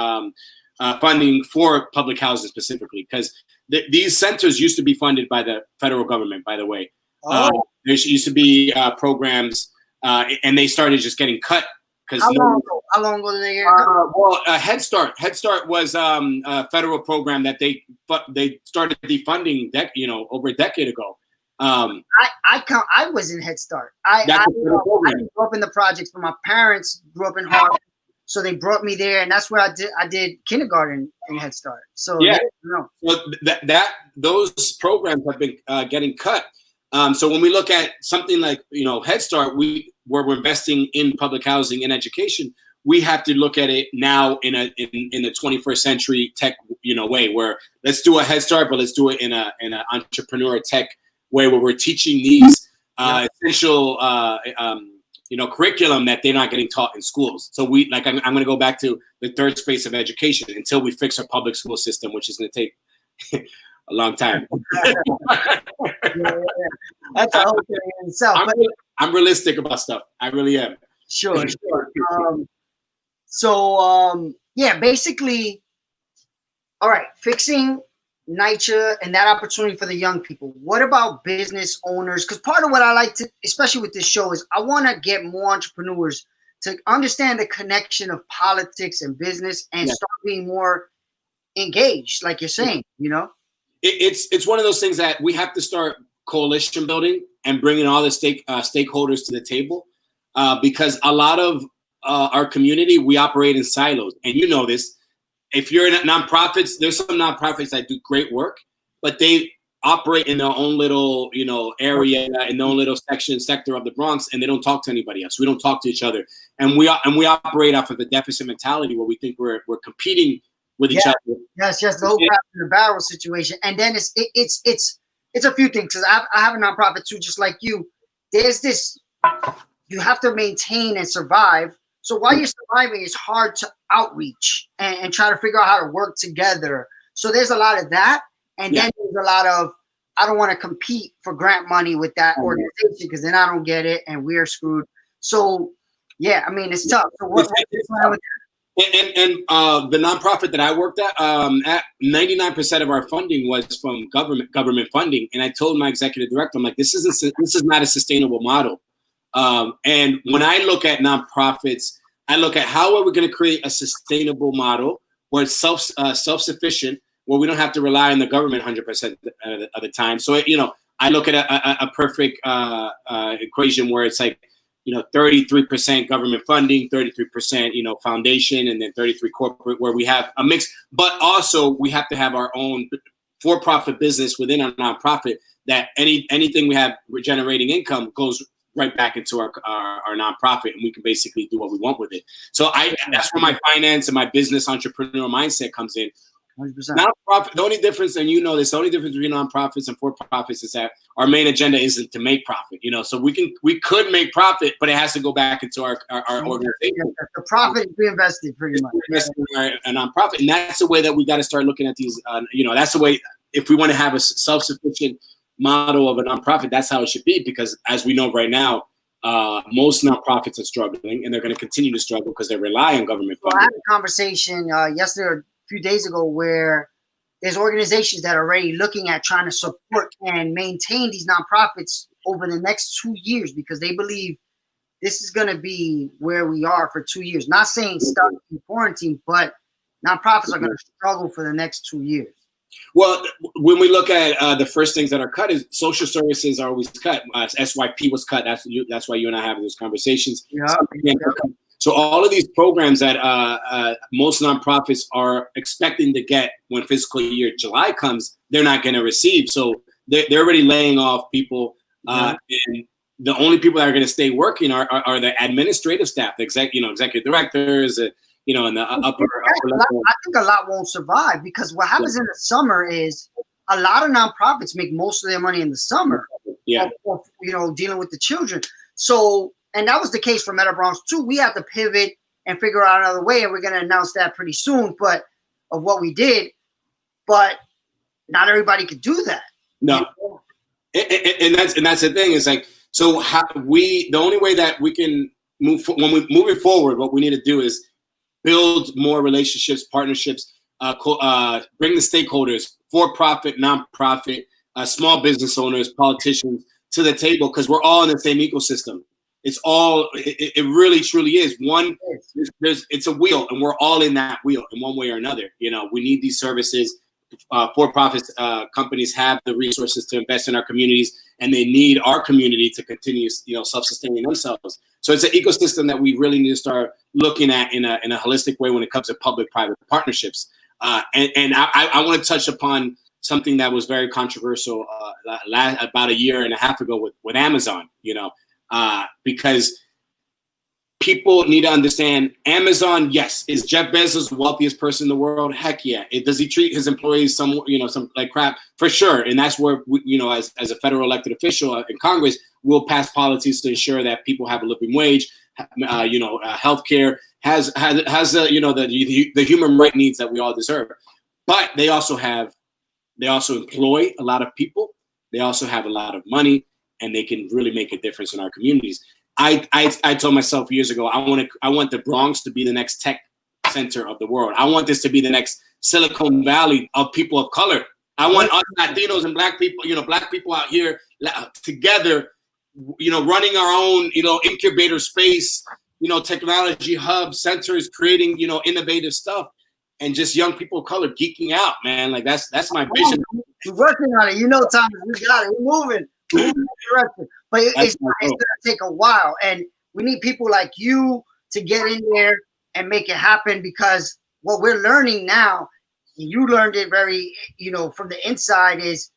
funding for public housing specifically, because these centers used to be funded by the federal government, by the way. There used to be programs, and they started just getting cut. How long ago did they get cut? Head Start. Head Start was a federal program that they started defunding over a decade ago. I was in Head Start. I grew up in the projects, but my parents grew up in Harlem, so they brought me there, and that's where I did kindergarten in Head Start. So yeah, so those programs have been getting cut. So when we look at something like Head Start, where we're investing in public housing and education, we have to look at it now in the 21st century tech way, where let's do a Head Start, but let's do it in an entrepreneur tech way where we're teaching these essential curriculum that they're not getting taught in schools. So I'm going to go back to the third space of education until we fix our public school system, which is going to take a long time. That's a whole thing in itself. I'm realistic about stuff. I really am. Sure. Basically, all right, fixing NYCHA and that opportunity for the young people. What about business owners? Because part of what I like to, especially with this show, is I want to get more entrepreneurs to understand the connection of politics and business and start being more engaged, like you're saying, It's one of those things that we have to start coalition building and bringing all the stakeholders to the table, because a lot of our community, we operate in silos, and you know this. If you're in nonprofits, there's some nonprofits that do great work, but they operate in their own little, area, in their own little sector of the Bronx, and they don't talk to anybody else. We don't talk to each other, and we operate off of the deficit mentality where we think we're competing with each other. Yes, just the whole crap in the barrel situation, and then it's a few things, because I have a nonprofit too, just like you. There's this, you have to maintain and survive. So while you're surviving, it's hard to outreach and try to figure out how to work together. So there's a lot of that. And then there's a lot of, I don't want to compete for grant money with that organization because then I don't get it and we're screwed. So, it's tough. So what's going with that? And the nonprofit that I worked at 99% of our funding was from government funding. And I told my executive director, I'm like, this is not a sustainable model. And when I look at nonprofits, I look at how are we going to create a sustainable model where it's self-sufficient, where we don't have to rely on the government 100% of the time. So, I look at a perfect equation where it's like, 33% government funding, 33%, foundation, and then 33 corporate, where we have a mix. But also we have to have our own for-profit business within our nonprofit that anything we have generating income goes right back into our nonprofit, and we can basically do what we want with it. So that's where my finance and my business entrepreneurial mindset comes in. 100%. Nonprofit. The only difference, and you know this, the only difference between nonprofits and for-profits is that our main agenda isn't to make profit. So we could make profit, but it has to go back into our organization. The profit is reinvested pretty much. A nonprofit, and that's the way that we got to start looking at these. That's the way. If we want to have a self-sufficient model of a nonprofit, that's how it should be. Because as we know right now, most nonprofits are struggling, and they're going to continue to struggle because they rely on government funding. I had a conversation yesterday, a few days ago, where there's organizations that are already looking at trying to support and maintain these nonprofits over the next 2 years, because they believe this is going to be where we are for 2 years. Not saying stuck in quarantine, but nonprofits are going to struggle for the next 2 years. Well, when we look at the first things that are cut, is social services are always cut. SYP was cut. That's why you and I have those conversations. Yeah. So all of these programs that most nonprofits are expecting to get when fiscal year July comes, they're not going to receive. So they're already laying off people. And the only people that are going to stay working are the administrative staff, the executive directors, and the upper level. I think a lot won't survive, because what happens in the summer is a lot of nonprofits make most of their money in the summer. Yeah. Of, dealing with the children. So, and that was the case for Meta Bronx too. We had to pivot and figure out another way, and we're going to announce that pretty soon. But of what we did, but not everybody could do that. No, and that's the thing. Is like, so the only way that we can move when we're moving forward, what we need to do is build more relationships, partnerships, bring the stakeholders, for-profit, non-profit, small business owners, politicians to the table, because we're all in the same ecosystem. It really truly is one. It's a wheel, and we're all in that wheel in one way or another. We need these services. For-profit companies have the resources to invest in our communities, and they need our community to continue, self-sustaining themselves. So it's an ecosystem that we really need to start looking at in a holistic way when it comes to public-private partnerships. And I want to touch upon something that was very controversial about a year and a half ago with Amazon. Because people need to understand Amazon. Yes, is Jeff Bezos the wealthiest person in the world? Heck yeah. Does he treat his employees some like crap? For sure. And that's where as a federal elected official in Congress, we'll pass policies to ensure that people have a living wage, healthcare, has the human right needs that we all deserve. But they also employ a lot of people. They also have a lot of money, and they can really make a difference in our communities. I told myself years ago, I want the Bronx to be the next tech center of the world. I want this to be the next Silicon Valley of people of color. I want us Latinos and black people out here together, running our own, incubator space, technology hub centers, creating, innovative stuff, and just young people of color geeking out, man. Like that's my vision. We're working on it. Thomas, we got it. We're moving. But it's going to take a while, and we need people like you to get in there and make it happen, because what we're learning now, you learned it very, from the inside, is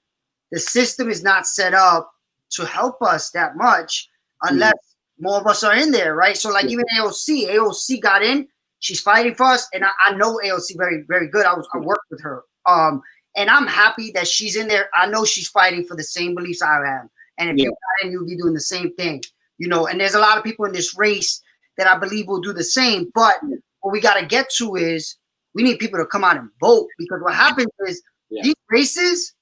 the system is not set up to help us that much unless more of us are in there, right? So like even AOC got in, she's fighting for us, and I know AOC very, very good. I worked with her. And I'm happy that she's in there. I know she's fighting for the same beliefs I am. And if you got in, you'll be doing the same thing, and there's a lot of people in this race that I believe will do the same. But what we got to get to is we need people to come out and vote, because what happens is these races,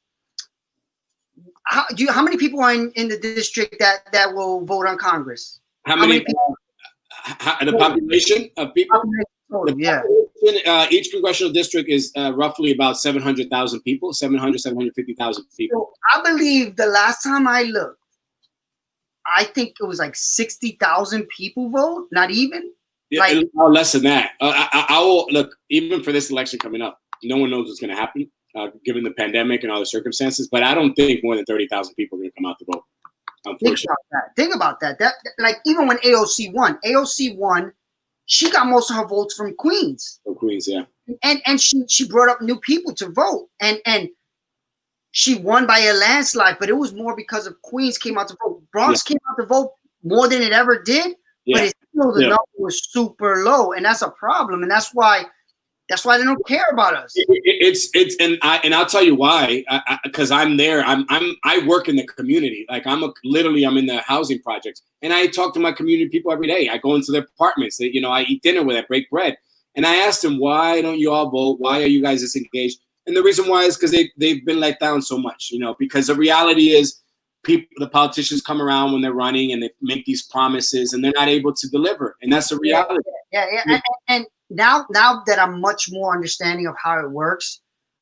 how many people are in the district that will vote on Congress? How many people? The population of people? Each congressional district is roughly about 700,000 people, 750,000 people. So I believe the last time I looked, I think it was like 60,000 people vote, not even. Yeah, less than that. I will look, even for this election coming up, no one knows what's going to happen, given the pandemic and all the circumstances. But I don't think more than 30,000 people are going to come out to vote. Think about that. That like even when AOC won, she got most of her votes from Queens. From Queens, yeah. And she brought up new people to vote, and she won by a landslide. But it was more because of Queens came out to vote. Bronx came out to vote more than it ever did, but it's still the number was super low, and that's a problem, and that's why they don't care about us. And I'll tell you why. Because I'm there. I work in the community. Like I'm in the housing projects, and I talk to my community people every day. I go into their apartments. I eat dinner with them, break bread, and I ask them, why don't you all vote? Why are you guys disengaged? And the reason why is because they've been let down so much. Because the reality is, the politicians come around when they're running and they make these promises, and they're not able to deliver, and that's the reality. Yeah. And now that I'm much more understanding of how it works,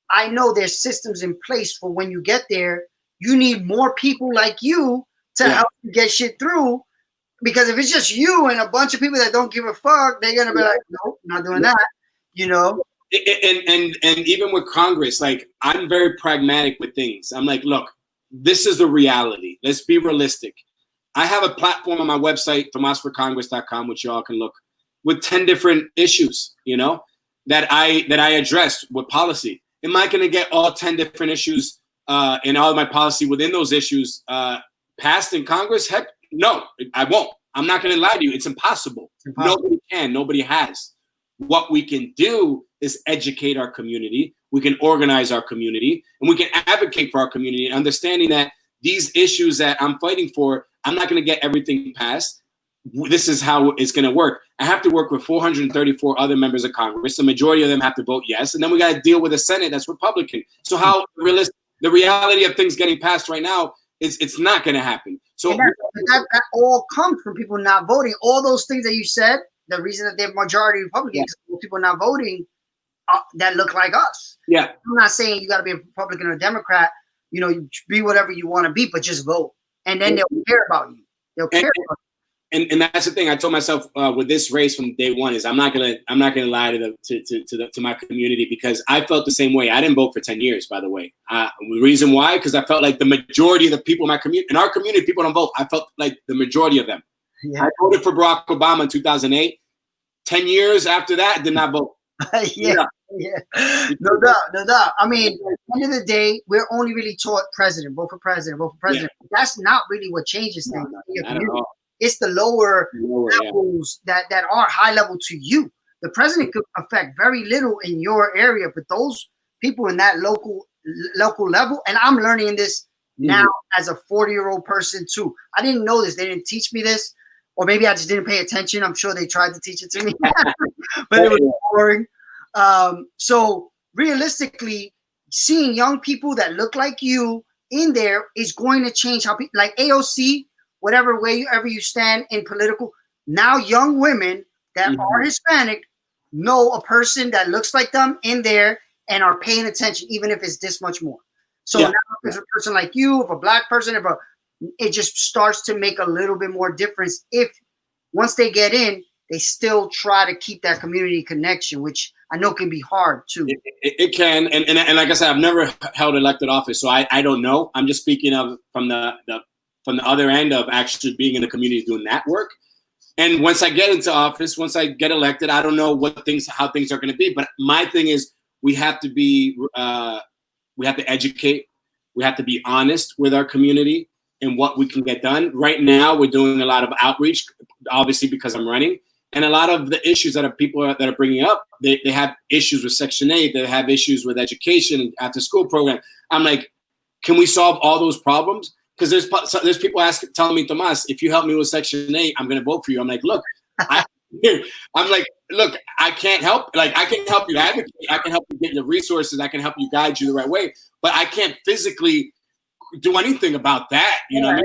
I know there's systems in place for when you get there, you need more people like you to help you get shit through. Because if it's just you and a bunch of people that don't give a fuck, they're gonna be like, nope, not doing that. And even with Congress, like I'm very pragmatic with things. I'm like, look, this is the reality. Let's be realistic. I have a platform on my website, tomassforcongress.com, which you all can look, with 10 different issues, that I addressed with policy. Am I going to get all 10 different issues and all of my policy within those issues passed in Congress? Heck, no, I won't. I'm not going to lie to you. It's impossible. Nobody can. Nobody has. What we can do is educate our community. We can organize our community, and we can advocate for our community, understanding that these issues that I'm fighting for, I'm not going to get everything passed. This is how it's going to work. I have to work with 434 other members of Congress. The majority of them have to vote yes. And then we got to deal with a Senate that's Republican. So how realistic, the reality of things getting passed right now, it's not going to happen. So that all comes from people not voting. All those things that you said, the reason that they're majority Republicans, people not voting that look like us. Yeah. I'm not saying you got to be a Republican or a Democrat. You be whatever you want to be, but just vote. And then they'll care about you. They'll care about you. And that's the thing I told myself with this race from day one is I'm not gonna lie to my community, because I felt the same way. I didn't vote for 10 years, by the way. The reason why, because I felt like the majority of the people in our community, people don't vote. I felt like the majority of them. Yeah. I voted for Barack Obama in 2008. 10 years after that, did not vote. Yeah. No doubt. I mean, at the end of the day, we're only really taught president, vote for president. Yeah. That's not really what changes things. Not at all. It's the lower levels that are high level to you. The president could affect very little in your area, but those people in that local level, and I'm learning this now as a 40-year-old person too. I didn't know this. They didn't teach me this, or maybe I just didn't pay attention. I'm sure they tried to teach it to me, but it was boring. So realistically, seeing young people that look like you in there is going to change how people, like AOC, whatever way ever you stand in political, now young women that are Hispanic know a person that looks like them in there and are paying attention, even if it's this much more. So now if it's a person like you, if a black person, it just starts to make a little bit more difference. If once they get in, they still try to keep that community connection, which I know can be hard too. It can, and like I said, I've never held elected office, so I don't know. I'm just speaking of from the other end of actually being in the community doing that work. And once I get into office, once I get elected, I don't know how things are going to be. But my thing is, we have to educate, we have to be honest with our community and what we can get done. Right now, we're doing a lot of outreach, obviously because I'm running, and a lot of the issues that people are bringing up, they have issues with Section 8, they have issues with education, after school program. I'm like, can we solve all those problems? Because there's people telling me, Tomas, if you help me with Section 8, I'm going to vote for you. I'm like, look, I can't help. Like, I can help you advocate. I can help you get the resources. I can help you guide you the right way. But I can't physically do anything about that. You know what I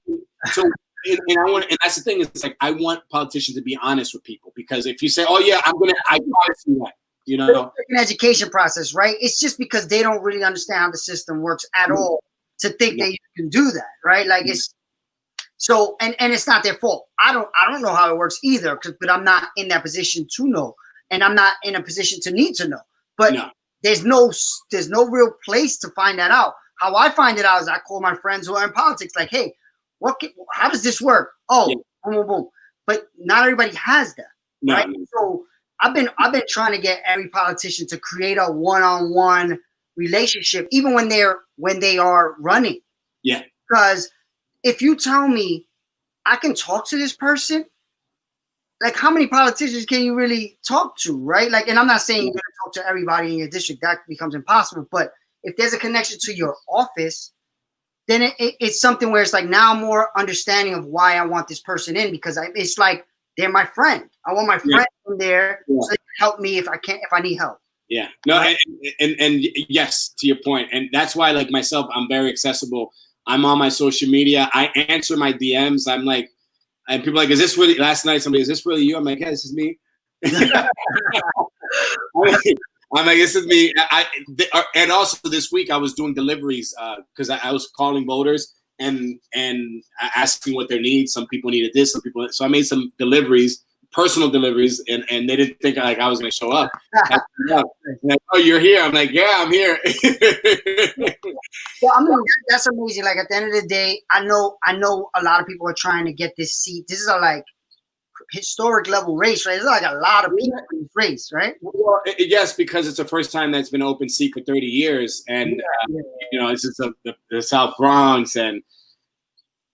mean? So, and that's the thing. It's like I want politicians to be honest with people, because if you say, oh yeah, I promise you that. You know, it's an education process, right? It's just because they don't really understand how the system works at all to think that you can do that, right? Like it's so, and it's not their fault. I don't know how it works either, but I'm not in that position to know, and I'm not in a position to need to know. But there's no real place to find that out. How I find it out is I call my friends who are in politics, like, hey, how does this work? Oh, boom, boom, boom. But not everybody has that, right? So I've been trying to get every politician to create a one-on-one relationship, even when they are running. Yeah. Because if you tell me I can talk to this person. Like, how many politicians can you really talk to, right? Like, and I'm not saying you're going to talk to everybody in your district. That becomes impossible. But if there's a connection to your office, then it's something where it's like now more understanding of why I want this person in, because it's like they're my friend. I want my friend in there so they can help me if I need help. Yeah. No, right? and yes, to your point. And that's why, like myself, I'm very accessible. I'm on my social media. I answer my DMs. I'm like, and people are like, is this really, last night somebody, is this really you? I'm like, yeah, this is me. I'm like, this is me. And also this week I was doing deliveries because I was calling voters and asking what their needs. Some people needed this, some people. So I made some deliveries, personal deliveries, and they didn't think like I was going to show up. Like, oh, you're here. I'm like, yeah, I'm here. Well, I mean, that's amazing. Like, at the end of the day, I know a lot of people are trying to get this seat. This is a like historic level race, right? There's like a lot of people in this race, right? Well, yes, because it's the first time that's been an open seat for 30 years, and you know, it's just the South Bronx, and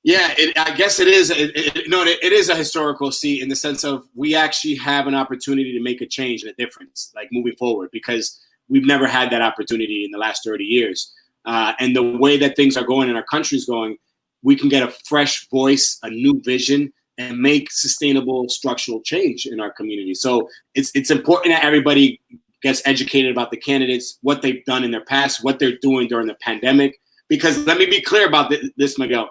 I guess it is. It is a historical seat in the sense of we actually have an opportunity to make a change and a difference, like moving forward, because we've never had that opportunity in the last 30 years. And the way that things are going and our country's going, we can get a fresh voice, a new vision, and make sustainable structural change in our community. So it's important that everybody gets educated about the candidates, what they've done in their past, what they're doing during the pandemic. Because let me be clear about this, Miguel.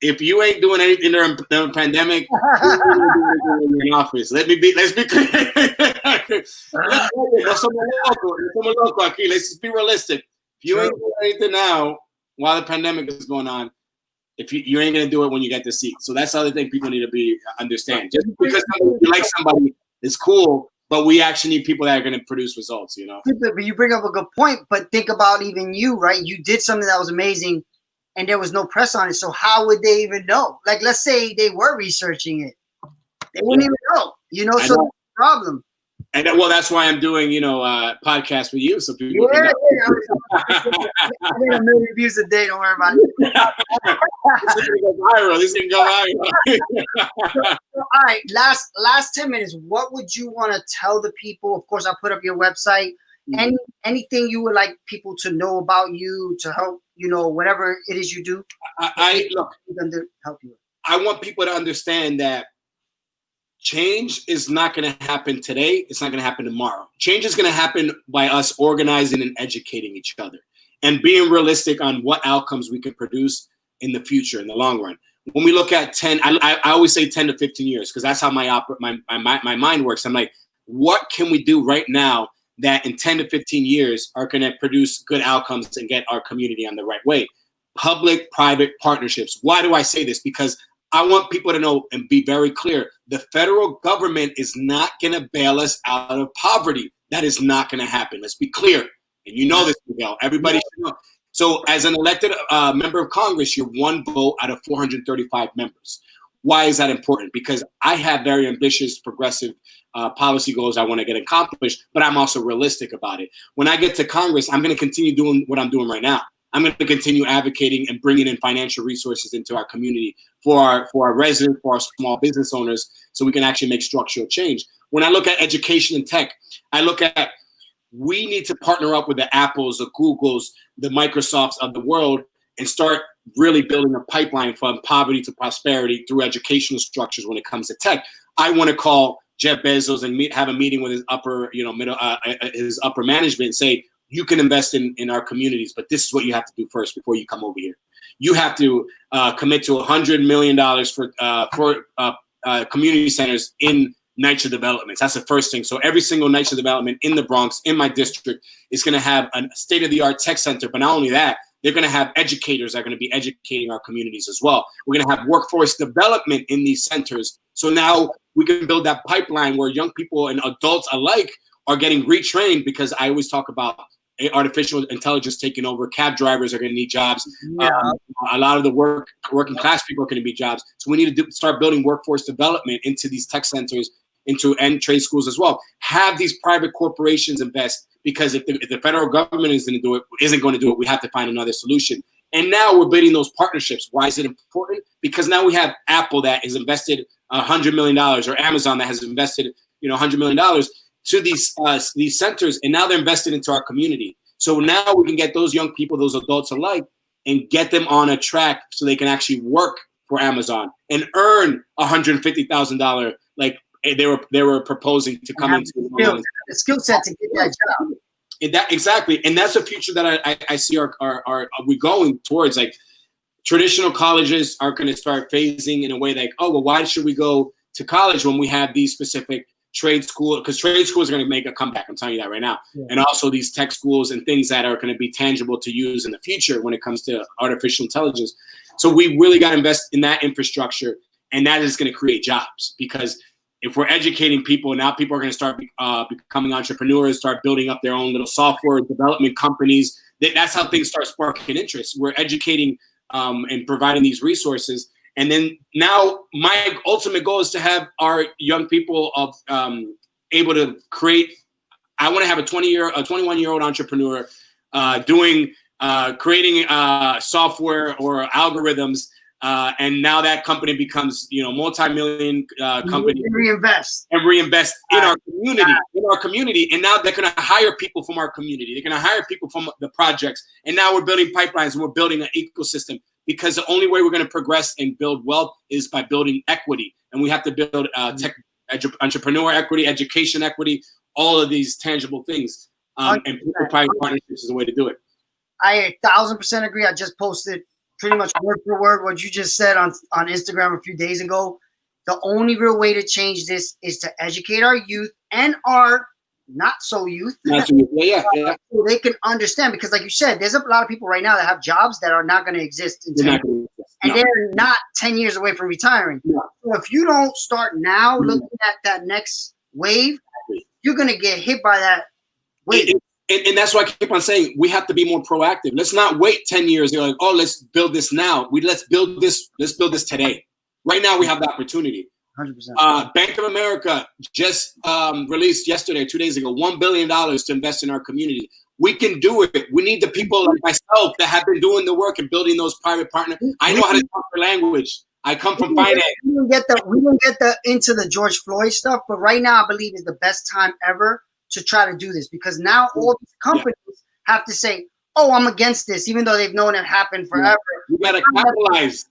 If you ain't doing anything during the pandemic, you're in office. Let's be clear. Let's just be realistic. If you ain't doing anything now while the pandemic is going on, if you ain't gonna do it when you get the seat. So that's the other thing people need to understand. Just because you like somebody is cool, but we actually need people that are gonna produce results, you know. But you bring up a good point, but think about even you, right? You did something that was amazing and there was no press on it. So how would they even know? Like, let's say they were researching it. They wouldn't even know, you know, so that's the problem. And well, that's why I'm doing, podcast with you, so people can know. I get 1 million views a day. Don't worry about it. This is gonna go viral. This is gonna go viral. All right, last 10 minutes. What would you want to tell the people? Of course, I'll put up your website. Anything you would like people to know about you to help, whatever it is you do. Help you. I want people to understand that change is not going to happen today. It's not going to happen tomorrow. Change is going to happen by us organizing and educating each other and being realistic on what outcomes we can produce in the future, in the long run. When we look at 10, I always say 10 to 15 years because that's how my mind works. I'm like, what can we do right now that in 10 to 15 years are going to produce good outcomes and get our community on the right way? Public-private partnerships. Why do I say this? Because I want people to know and be very clear. The federal government is not going to bail us out of poverty. That is not going to happen. Let's be clear. And you know this, Miguel. Everybody should know. So as an elected member of Congress, you're one vote out of 435 members. Why is that important? Because I have very ambitious, progressive policy goals I want to get accomplished, but I'm also realistic about it. When I get to Congress, I'm going to continue doing what I'm doing right now. I'm going to continue advocating and bringing in financial resources into our community for our residents, for our small business owners, so we can actually make structural change. When I look at education and tech, I look at we need to partner up with the Apples, the Googles, the Microsofts of the world and start really building a pipeline from poverty to prosperity through educational structures when it comes to tech. I want to call Jeff Bezos and have a meeting with his upper management and say, you can invest in our communities, but this is what you have to do first before you come over here. You have to commit to $100 million for community centers in NYCHA developments. That's the first thing. So every single NYCHA development in the Bronx, in my district, is going to have a state-of-the-art tech center. But not only that, they're going to have educators that are going to be educating our communities as well. We're going to have workforce development in these centers. So now we can build that pipeline where young people and adults alike are getting retrained, because I always talk about artificial intelligence taking over. Cab drivers are going to need jobs. Yeah. A lot of the working class people are going to be jobs. So we need to start building workforce development into these tech centers, and trade schools as well. Have these private corporations invest, because if the federal government isn't going to do it, we have to find another solution. And now we're building those partnerships. Why is it important? Because now we have Apple that has invested $100 million, or Amazon that has invested, $100 million to these centers, and now they're invested into our community. So now we can get those young people, those adults alike, and get them on a track so they can actually work for Amazon and earn $150,000, like they were proposing to come into the skill set to get that job. Exactly, and that's a future that I see are we going towards. Like, traditional colleges are going to start phasing in a way like, oh, well, why should we go to college when we have these specific trade school? Because trade schools are going to make a comeback. I'm telling you that right now. Yeah. And also these tech schools and things that are going to be tangible to use in the future when it comes to artificial intelligence. So we really got to invest in that infrastructure, and that is going to create jobs. Because if we're educating people, now people are going to start becoming entrepreneurs, start building up their own little software development companies. That's how things start sparking interest. We're educating and providing these resources. And then now my ultimate goal is to have our young people able to create. I want to have a 21-year-old entrepreneur creating software or algorithms. And now that company becomes, multi-million company. Reinvest in our community. And now they're going to hire people from our community. They're going to hire people from the projects. And now we're building pipelines and we're building an ecosystem, because the only way we're going to progress and build wealth is by building equity. And we have to build entrepreneur equity, education equity, all of these tangible things. And public-private partnerships is the way to do it. I 1,000% agree. I just posted pretty much word for word what you just said on Instagram a few days ago. The only real way to change this is to educate our youth and our not so youth. So they can understand, because like you said, there's a lot of people right now that have jobs that are not going to exist in 10 years. And they're not 10 years away from retiring. No. So if you don't start now looking at that next wave, you're going to get hit by that wave. And that's why I keep on saying we have to be more proactive. Let's not wait 10 years. They're like, oh, let's build this now. Let's build this today. Right now we have the opportunity. 100%. Bank of America just released yesterday, 2 days ago, $1 billion to invest in our community. We can do it. We need the people like myself that have been doing the work and building those private partners. I know how to talk their language. I come from finance. We don't get into the George Floyd stuff, but right now I believe is the best time ever to try to do this, because now all these companies have to say, oh, I'm against this, even though they've known it happened forever. You got to capitalize.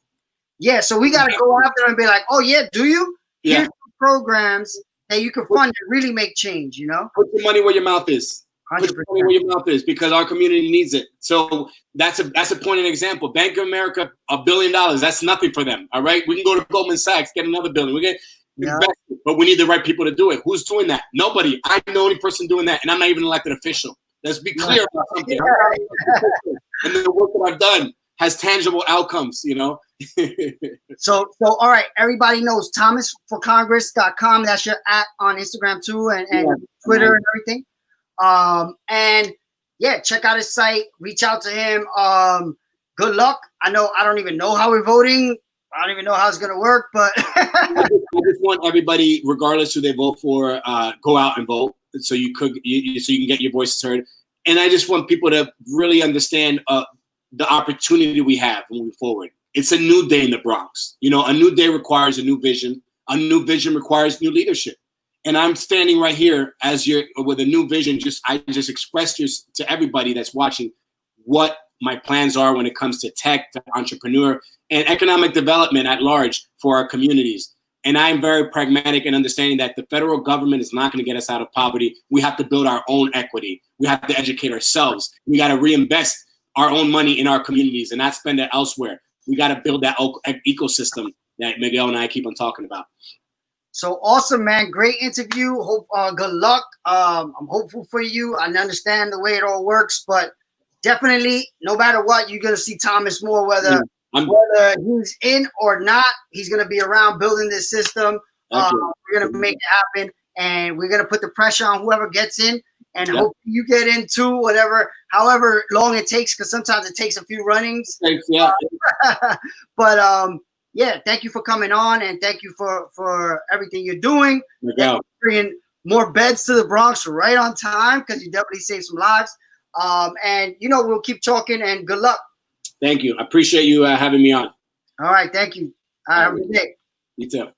Yeah, so we got to go after them and be like, oh, yeah, do you? Yeah. Here's programs that you can fund and really make change, Put your money where your mouth is. 100%. Put your money where your mouth is, because our community needs it. So that's a point and example. Bank of America, $1 billion. That's nothing for them, all right? We can go to Goldman Sachs, get another $1 billion. We get invest, but we need the right people to do it. Who's doing that? Nobody. I'm the only person doing that, and I'm not even an elected official. Let's be clear about something. And the work that I've done has tangible outcomes, So all right, everybody knows TomassForCongress.com. That's your @ on Instagram too, and Twitter and everything. And yeah, check out his site, reach out to him. Good luck. I don't even know how we're voting. I don't even know how it's gonna work, but I just want everybody, regardless who they vote for, go out and vote, so you can get your voices heard. And I just want people to really understand the opportunity we have moving forward. It's a new day in the Bronx. A new day requires a new vision. A new vision requires new leadership. And I'm standing right here with a new vision. I just expressed to everybody that's watching what my plans are when it comes to tech, to entrepreneur, and economic development at large for our communities. And I'm very pragmatic in understanding that the federal government is not going to get us out of poverty. We have to build our own equity. We have to educate ourselves. We got to reinvest our own money in our communities and not spend it elsewhere. We got to build that ecosystem that Miguel and I keep on talking about. So awesome, man. Great interview. Hope good luck. I'm hopeful for you. I understand the way it all works, but definitely, no matter what, you're going to see Tomass more, whether he's in or not. He's going to be around building this system. We're going to make it happen, and we're going to put the pressure on whoever gets in, and hope you get in too, however long it takes, because sometimes it takes a few runnings. Thanks, But yeah, thank you for coming on, and thank you for everything you're doing. Bringing more beds to the Bronx right on time, because you definitely saved some lives. And we'll keep talking, and good luck. Thank you. I appreciate you having me on. All right. Thank you. Have a good day. You too.